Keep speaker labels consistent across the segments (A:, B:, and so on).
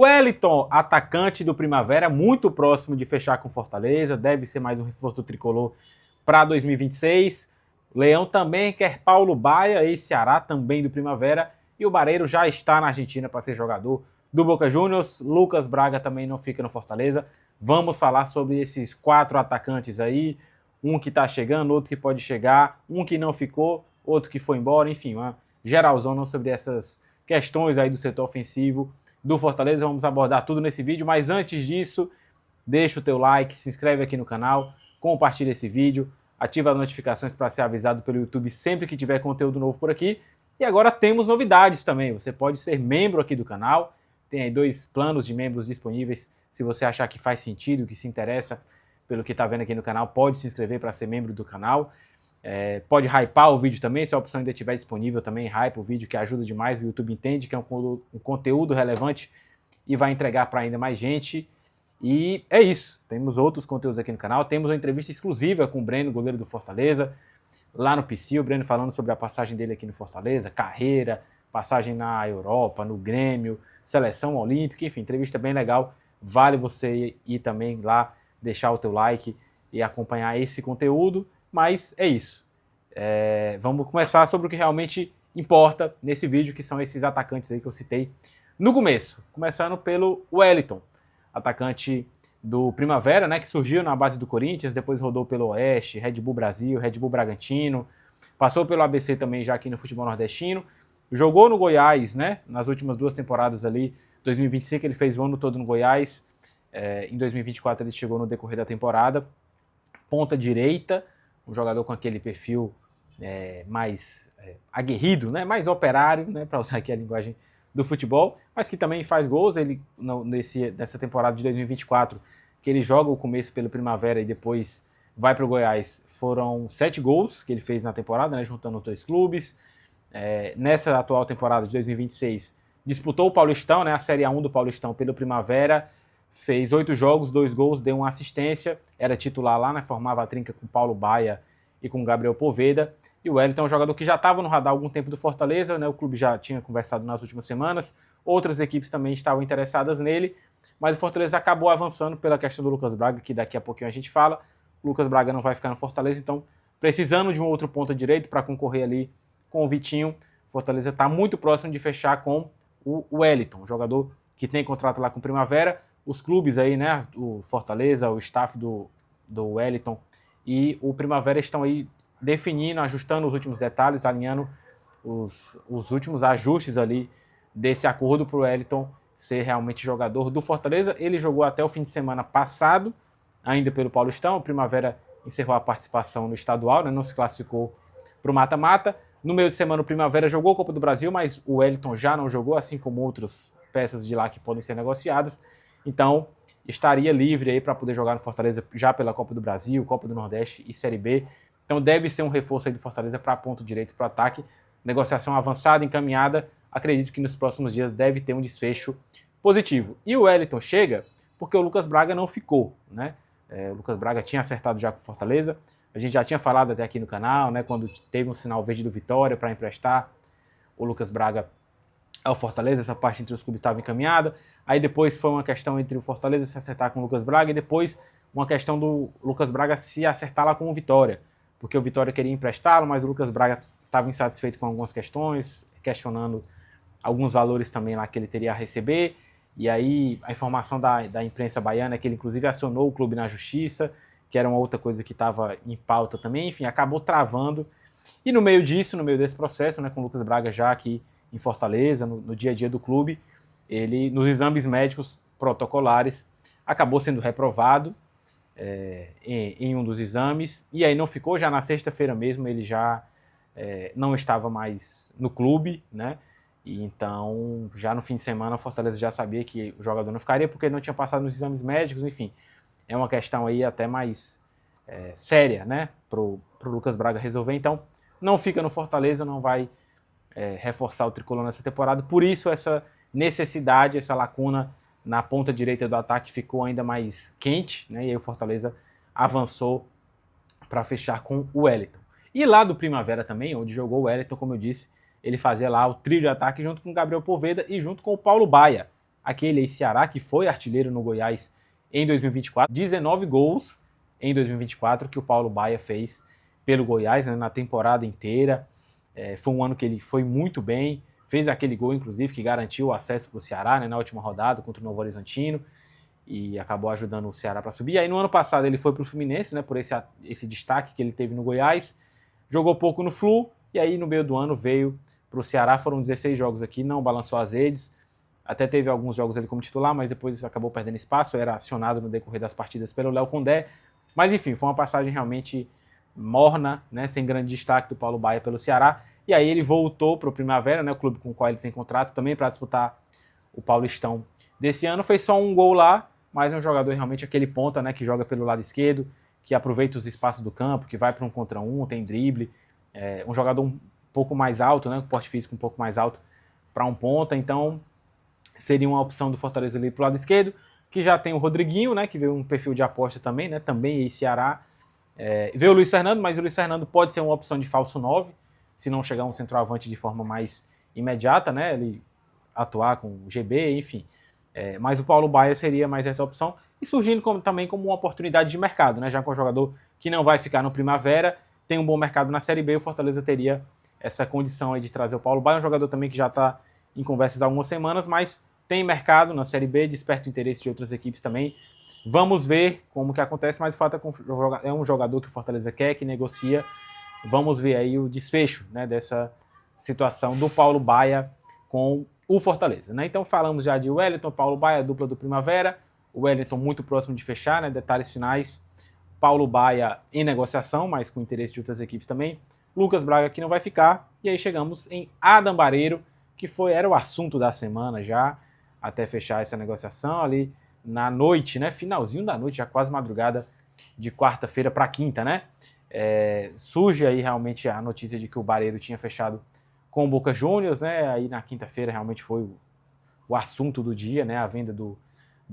A: Wellington, atacante do Primavera, muito próximo de fechar com Fortaleza, deve ser mais um reforço do Tricolor para 2026. Leão também quer Paulo Baia, ex-Ceará, também do Primavera, e o Barreiro já está na Argentina para ser jogador do Boca Juniors. Lucas Braga também não fica no Fortaleza. Vamos falar sobre esses 4 atacantes aí, um que está chegando, outro que pode chegar, um que não ficou, outro que foi embora, enfim, uma geralzona sobre essas questões aí do setor ofensivo do Fortaleza. Vamos abordar tudo nesse vídeo, mas antes disso, deixa o teu like, se inscreve aqui no canal, compartilha esse vídeo, ativa as notificações para ser avisado pelo YouTube sempre que tiver conteúdo novo por aqui. E agora temos novidades também, você pode ser membro aqui do canal, tem aí 2 planos de membros disponíveis, se você achar que faz sentido, que se interessa pelo que está vendo aqui no canal, pode se inscrever para ser membro do canal. Pode hypar o vídeo também, se a opção ainda estiver disponível também, hype o vídeo, que ajuda demais, o YouTube entende que é um conteúdo relevante e vai entregar para ainda mais gente. E é isso, temos outros conteúdos aqui no canal, temos uma entrevista exclusiva com o Breno, goleiro do Fortaleza, lá no PC, o Breno falando sobre a passagem dele aqui no Fortaleza, carreira, passagem na Europa, no Grêmio, seleção olímpica, enfim, entrevista bem legal, vale você ir também lá, deixar o teu like e acompanhar esse conteúdo. Mas é isso. Vamos começar sobre o que realmente importa nesse vídeo, que são esses atacantes aí que eu citei no começo. Começando pelo Wellington, atacante do Primavera, né, que surgiu na base do Corinthians, depois rodou pelo Oeste, Red Bull Brasil, Red Bull Bragantino, passou pelo ABC também já aqui no futebol nordestino, jogou no Goiás, né, nas últimas 2 temporadas ali, 2025 ele fez o ano todo no Goiás, em 2024 ele chegou no decorrer da temporada, ponta direita, um jogador com aquele perfil mais aguerrido, né, mais operário, né, para usar aqui a linguagem do futebol, mas que também faz gols. Ele nessa temporada de 2024, que ele joga o começo pelo Primavera e depois vai para o Goiás, foram 7 gols que ele fez na temporada, né, juntando os 2 clubes. Nessa atual temporada de 2026, disputou o Paulistão, né, a Série A1 do Paulistão pelo Primavera, fez 8 jogos, 2 gols, deu uma assistência, era titular lá, né, formava a trinca com Paulo Baia e com Gabriel Poveda. E o Wellington é um jogador que já estava no radar há algum tempo do Fortaleza, né, o clube já tinha conversado nas últimas semanas, outras equipes também estavam interessadas nele, mas o Fortaleza acabou avançando pela questão do Lucas Braga, que daqui a pouquinho a gente fala. O Lucas Braga não vai ficar no Fortaleza, então precisando de um outro ponta direito para concorrer ali com o Vitinho, o Fortaleza está muito próximo de fechar com o Wellington, um jogador que tem contrato lá com o Primavera. Os clubes aí, né, o Fortaleza, o staff do Wellington e o Primavera estão aí definindo, ajustando os últimos detalhes, alinhando os últimos ajustes ali desse acordo para o Wellington ser realmente jogador do Fortaleza. Ele jogou até o fim de semana passado, ainda pelo Paulistão. O Primavera encerrou a participação no estadual, né, não se classificou para o mata-mata. No meio de semana o Primavera jogou a Copa do Brasil, mas o Wellington já não jogou, assim como outras peças de lá que podem ser negociadas. Então, estaria livre aí para poder jogar no Fortaleza já pela Copa do Brasil, Copa do Nordeste e Série B. Então, deve ser um reforço aí do Fortaleza para ponto direito para o ataque. Negociação avançada, encaminhada. Acredito que nos próximos dias deve ter um desfecho positivo. E o Wellington chega porque o Lucas Braga não ficou, né? O Lucas Braga tinha acertado já com o Fortaleza. A gente já tinha falado até aqui no canal, né? Quando teve um sinal verde do Vitória para emprestar o Lucas Braga ao Fortaleza, essa parte entre os clubes estava encaminhada. Aí depois foi uma questão entre o Fortaleza se acertar com o Lucas Braga e depois uma questão do Lucas Braga se acertar lá com o Vitória, porque o Vitória queria emprestá-lo, mas o Lucas Braga estava insatisfeito com algumas questões, questionando alguns valores também lá que ele teria a receber. E aí a informação da imprensa baiana é que ele inclusive acionou o clube na justiça, que era uma outra coisa que estava em pauta também, enfim, acabou travando. E no meio disso, no meio desse processo, né, com o Lucas Braga já aqui em Fortaleza, no dia a dia do clube, ele, nos exames médicos protocolares, acabou sendo reprovado em um dos exames, e aí não ficou. Já na sexta-feira mesmo ele já não estava mais no clube, né? E então, já no fim de semana, o Fortaleza já sabia que o jogador não ficaria, porque ele não tinha passado nos exames médicos, enfim. É uma questão aí até mais séria, né, pro Lucas Braga resolver. Então, não fica no Fortaleza, não vai reforçar o tricolor nessa temporada. Por isso, essa necessidade, essa lacuna na ponta direita do ataque ficou ainda mais quente, né, e aí o Fortaleza avançou para fechar com o Wellington. E lá do Primavera também, onde jogou o Wellington, como eu disse, ele fazia lá o trio de ataque junto com o Gabriel Poveda e junto com o Paulo Baia, aquele ex-Ceará que foi artilheiro no Goiás em 2024, 19 gols em 2024 que o Paulo Baia fez pelo Goiás, né, na temporada inteira. Foi um ano que ele foi muito bem, fez aquele gol, inclusive, que garantiu o acesso para o Ceará, né, na última rodada contra o Novo Horizontino, e acabou ajudando o Ceará para subir. Aí no ano passado ele foi para o Fluminense, né, por esse destaque que ele teve no Goiás, jogou pouco no Flu, e aí no meio do ano veio para o Ceará, foram 16 jogos aqui, não balançou as redes, até teve alguns jogos ali como titular, mas depois acabou perdendo espaço, era acionado no decorrer das partidas pelo Léo Condé, mas enfim, foi uma passagem realmente morna, né, sem grande destaque do Paulo Baia pelo Ceará, e aí ele voltou para o Primavera, né, o clube com o qual ele tem contrato também para disputar o Paulistão desse ano, fez só um gol lá, mas é um jogador realmente aquele ponta, né, que joga pelo lado esquerdo, que aproveita os espaços do campo, que vai para um contra um, tem drible, um jogador um pouco mais alto, né, com porte físico um pouco mais alto para um ponta, então seria uma opção do Fortaleza ali pro lado esquerdo, que já tem o Rodriguinho, né, que veio um perfil de aposta também, né, também ex-Ceará. Veio o Luiz Fernando, mas o Luiz Fernando pode ser uma opção de falso 9, se não chegar um centroavante de forma mais imediata, né, ele atuar com o GB, enfim. Mas o Paulo Baia seria mais essa opção, e surgindo também como uma oportunidade de mercado, né, já com um jogador que não vai ficar no Primavera, tem um bom mercado na Série B, o Fortaleza teria essa condição aí de trazer o Paulo Baia, um jogador também que já está em conversas há algumas semanas, mas tem mercado na Série B, desperta o interesse de outras equipes também. Vamos ver como que acontece, mas o fato é um jogador que o Fortaleza quer, que negocia. Vamos ver aí o desfecho, né, dessa situação do Paulo Baia com o Fortaleza, né? Então falamos já de Wellington, Paulo Baia, dupla do Primavera. O Wellington muito próximo de fechar, né? Detalhes finais. Paulo Baia em negociação, mas com interesse de outras equipes também. Lucas Braga que não vai ficar. E aí chegamos em Adam Bareiro, que era o assunto da semana já, até fechar essa negociação ali na noite, né? Finalzinho da noite, já quase madrugada de quarta-feira para quinta, né? Surge aí realmente a notícia de que o Bareiro tinha fechado com o Boca Juniors, né? Aí na quinta-feira realmente foi o assunto do dia, né? A venda do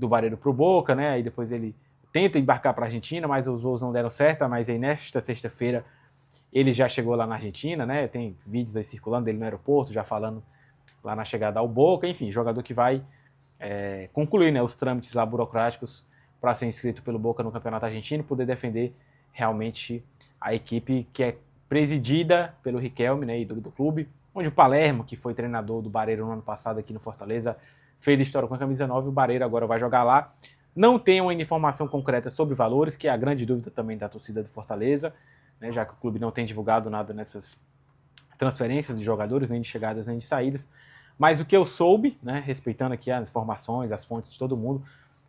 A: Bareiro pro Boca, né? Aí depois ele tenta embarcar para a Argentina, mas os voos não deram certo, mas aí nesta sexta-feira ele já chegou lá na Argentina, né? Tem vídeos aí circulando dele no aeroporto, já falando lá na chegada ao Boca, enfim, jogador que vai concluir, né, os trâmites lá burocráticos para ser inscrito pelo Boca no Campeonato Argentino e poder defender realmente a equipe que é presidida pelo Riquelme, né, ídolo do clube, onde o Palermo, que foi treinador do Bareiro no ano passado aqui no Fortaleza, fez história com a camisa 9, o Bareiro agora vai jogar lá. Não tem uma informação concreta sobre valores, que é a grande dúvida também da torcida do Fortaleza, né, já que o clube não tem divulgado nada nessas transferências de jogadores, nem de chegadas, nem de saídas. Mas o que eu soube, né, respeitando aqui as informações, as fontes de todo mundo,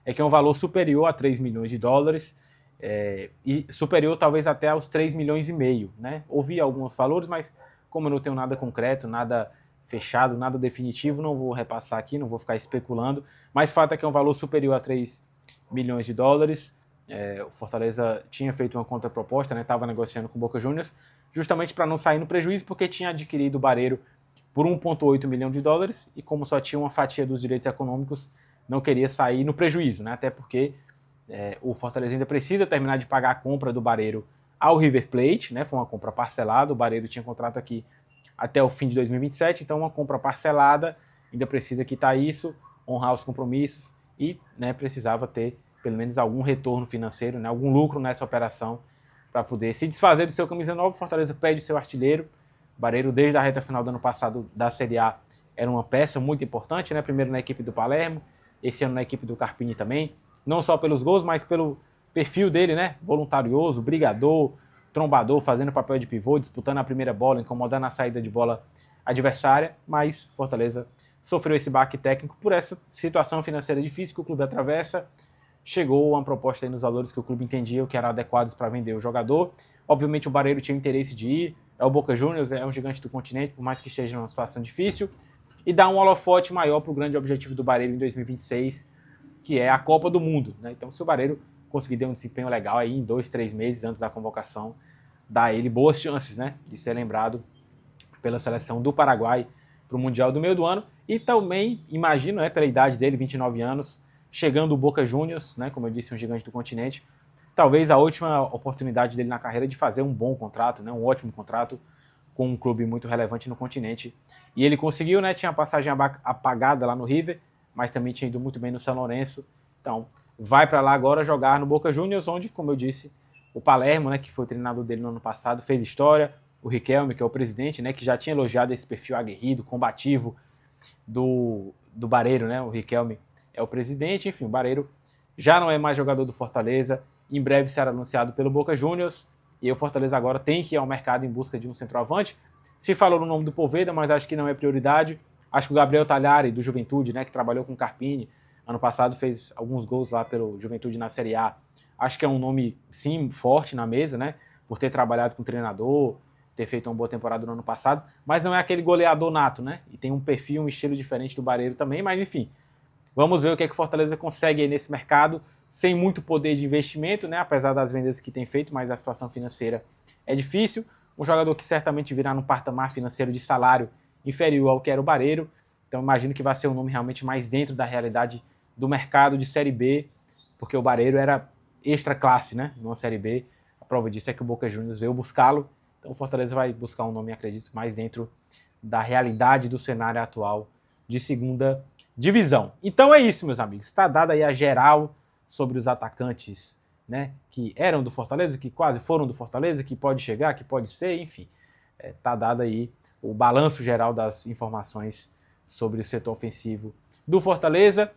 A: é que é um valor superior a 3 milhões de dólares, e superior talvez até aos 3 milhões e meio. Né? Ouvi alguns valores, mas como eu não tenho nada concreto, nada fechado, nada definitivo, não vou repassar aqui, não vou ficar especulando, mas fato é que é um valor superior a 3 milhões de dólares. O Fortaleza tinha feito uma contraproposta, né, estava negociando com o Boca Juniors, justamente para não sair no prejuízo, porque tinha adquirido o Bareiro por 1,8 milhão de dólares, e como só tinha uma fatia dos direitos econômicos, não queria sair no prejuízo, né? Até porque o Fortaleza ainda precisa terminar de pagar a compra do Bareiro ao River Plate, né? Foi uma compra parcelada, o Bareiro tinha contrato aqui até o fim de 2027, então uma compra parcelada, ainda precisa quitar isso, honrar os compromissos e, né, precisava ter pelo menos algum retorno financeiro, né, algum lucro nessa operação para poder se desfazer do seu camisa 9. O Fortaleza pede o seu artilheiro. Bareiro, desde a reta final do ano passado da Série A, era uma peça muito importante, né? Primeiro na equipe do Palermo, esse ano na equipe do Carpini também, não só pelos gols, mas pelo perfil dele, né? Voluntarioso, brigador, trombador, fazendo papel de pivô, disputando a primeira bola, incomodando a saída de bola adversária, mas Fortaleza sofreu esse baque técnico por essa situação financeira difícil que o clube atravessa. Chegou uma proposta aí nos valores que o clube entendia que eram adequados para vender o jogador. Obviamente o Bareiro tinha interesse de ir, é o Boca Juniors, é um gigante do continente, por mais que esteja numa situação difícil, e dá um holofote maior para o grande objetivo do Bareiro em 2026, que é a Copa do Mundo. Né? Então, se o Bareiro conseguir ter um desempenho legal aí em 2, 3 meses antes da convocação, dá a ele boas chances, né, de ser lembrado pela seleção do Paraguai para o Mundial do meio do ano. E também, imagino, né, pela idade dele, 29 anos, chegando o Boca Juniors, né, como eu disse, um gigante do continente, talvez a última oportunidade dele na carreira de fazer um bom contrato, né, um ótimo contrato com um clube muito relevante no continente. E ele conseguiu, né, tinha a passagem apagada lá no River, mas também tinha ido muito bem no São Lourenço. Então, vai para lá agora jogar no Boca Juniors, onde, como eu disse, o Palermo, né, que foi o treinador dele no ano passado, fez história. O Riquelme, que é o presidente, né, que já tinha elogiado esse perfil aguerrido, combativo do Barreiro, né? O Riquelme é o presidente, enfim, o Barreiro já não é mais jogador do Fortaleza, em breve será anunciado pelo Boca Juniors, e o Fortaleza agora tem que ir ao mercado em busca de um centroavante. Se falou no nome do Poveda, mas acho que não é prioridade. Acho que o Gabriel Talhari, do Juventude, né, que trabalhou com o Carpini, ano passado fez alguns gols lá pelo Juventude na Série A. Acho que é um nome, sim, forte na mesa, né, por ter trabalhado com o treinador, ter feito uma boa temporada no ano passado, mas não é aquele goleador nato, né, e tem um perfil, um estilo diferente do Barreiro também, mas enfim, vamos ver o que é que o Fortaleza consegue aí nesse mercado, sem muito poder de investimento, né, apesar das vendas que tem feito, mas a situação financeira é difícil. Um jogador que certamente virá num patamar financeiro de salário inferior ao que era o Barreiro, então imagino que vai ser um nome realmente mais dentro da realidade do mercado de Série B, porque o Barreiro era extra classe, né, numa Série B. A prova disso é que o Boca Juniors veio buscá-lo, então o Fortaleza vai buscar um nome, acredito, mais dentro da realidade do cenário atual de segunda divisão. Então é isso, meus amigos, está dada aí a geral sobre os atacantes, né, que eram do Fortaleza, que quase foram do Fortaleza, que pode chegar, que pode ser, enfim. Está dado aí o balanço geral das informações sobre o setor ofensivo do Fortaleza.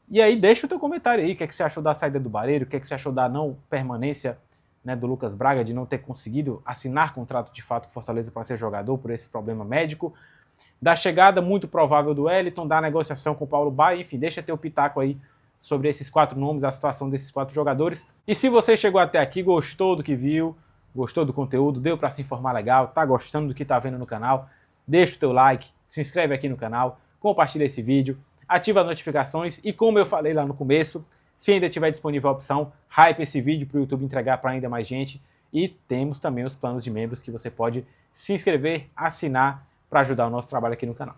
A: E aí deixa o teu comentário aí, o que é que você achou da saída do Barreiro, o que é que você achou da não permanência, né, do Lucas Braga, de não ter conseguido assinar contrato de fato com o Fortaleza para ser jogador por esse problema médico, da chegada muito provável do Wellington, da negociação com o Paulo Baia, enfim, deixa teu pitaco aí sobre esses 4 nomes, a situação desses 4 jogadores. E se você chegou até aqui, gostou do que viu, gostou do conteúdo, deu para se informar legal, tá gostando do que tá vendo no canal, deixa o teu like, se inscreve aqui no canal, compartilha esse vídeo, ativa as notificações e, como eu falei lá no começo, se ainda tiver disponível a opção, hype esse vídeo para o YouTube entregar para ainda mais gente. E temos também os planos de membros que você pode se inscrever, assinar para ajudar o nosso trabalho aqui no canal.